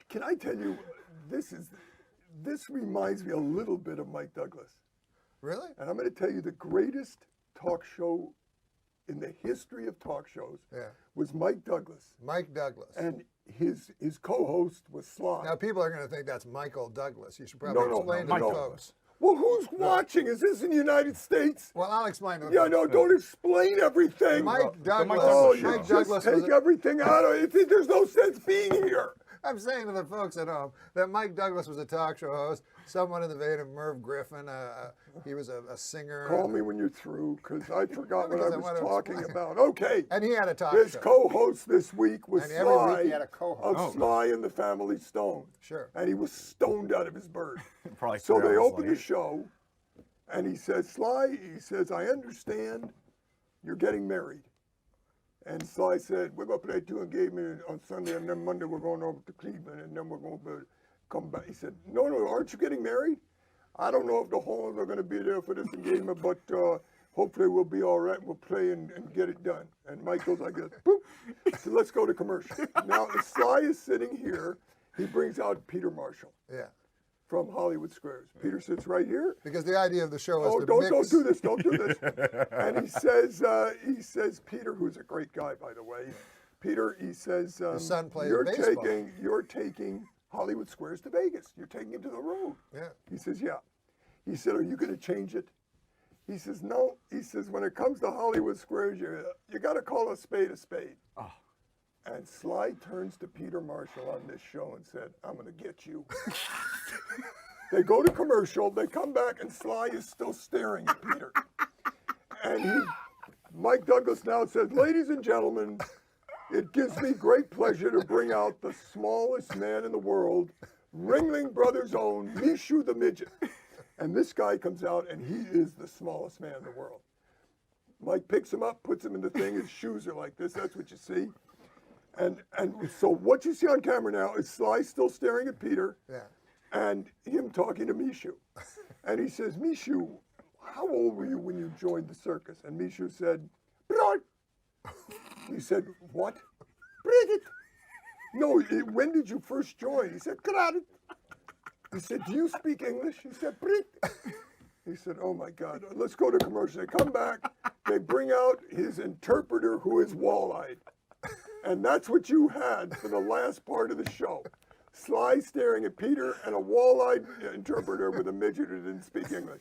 Can I tell you, this reminds me a little bit of Mike Douglas. Really? And I'm going to tell you the greatest talk show in the history of talk shows was Mike Douglas. Mike Douglas. And his co-host was Sly. Now, people are going to think that's Michael Douglas. You should probably explain to the folks. Well, who's watching? Is this in the United States? Well, I'll explain to the Yeah, folks. no, don't explain everything. Mike Douglas. Oh, you Mike just Douglas take everything out of it. There's no sense being here. I'm saying to the folks at home that Mike Douglas was a talk show host, someone in the vein of Merv Griffin. He was a singer. Call me when you're through, because I forgot what I was talking about. Okay. And he had a talk show. His co-host this week was And every Sly week he had a co-host. of Sly and the Family Stone. Sure. And he was stoned out of his bird. Probably So 3 they hours opened later. the show, and he says, Sly, I understand you're getting married. And Sly said, we're going to play 2 engagements on Sunday, and then Monday we're going over to Cleveland, and then we're going to come back. He said, no, aren't you getting married? I don't know if the Horns are going to be there for this engagement, but hopefully we'll be all right, and we'll play and get it done. And Mike goes like this, boop. So let's go to commercial. Now, Sly is sitting here. He brings out Peter Marshall. Yeah. From Hollywood Squares. Peter sits right here. Because the idea of the show is to don't mix. do this, don't do this. And he says, Peter, who's a great guy, by the way. Peter, he says, His son plays you're baseball. taking Hollywood Squares to Vegas. You're taking him to the road. Yeah. He says, yeah. He said, are you going to change it? He says, no. He says, when it comes to Hollywood Squares, you got to call a spade a spade. Oh. And Sly turns to Peter Marshall on this show and said, I'm going to get you. They go to commercial, they come back, and Sly is still staring at Peter. And Mike Douglas now says, ladies and gentlemen, it gives me great pleasure to bring out the smallest man in the world, Ringling Brothers' own Michu the Midget. And this guy comes out, and he is the smallest man in the world. Mike picks him up, puts him in the thing, his shoes are like this, that's what you see. And so what you see on camera now is Sly still staring at Peter and him talking to Michu. And he says, Michu, how old were you when you joined the circus? And Michu said, Brod. He said, what? Brigitte. No, when did you first join? He said, Grad. He said, do you speak English? He said, Brit. He said, oh my God, let's go to commercial. They come back, they bring out his interpreter who is wall-eyed. And that's what you had for the last part of the show. Sly staring at Peter and a wall-eyed interpreter with a midget who didn't speak English.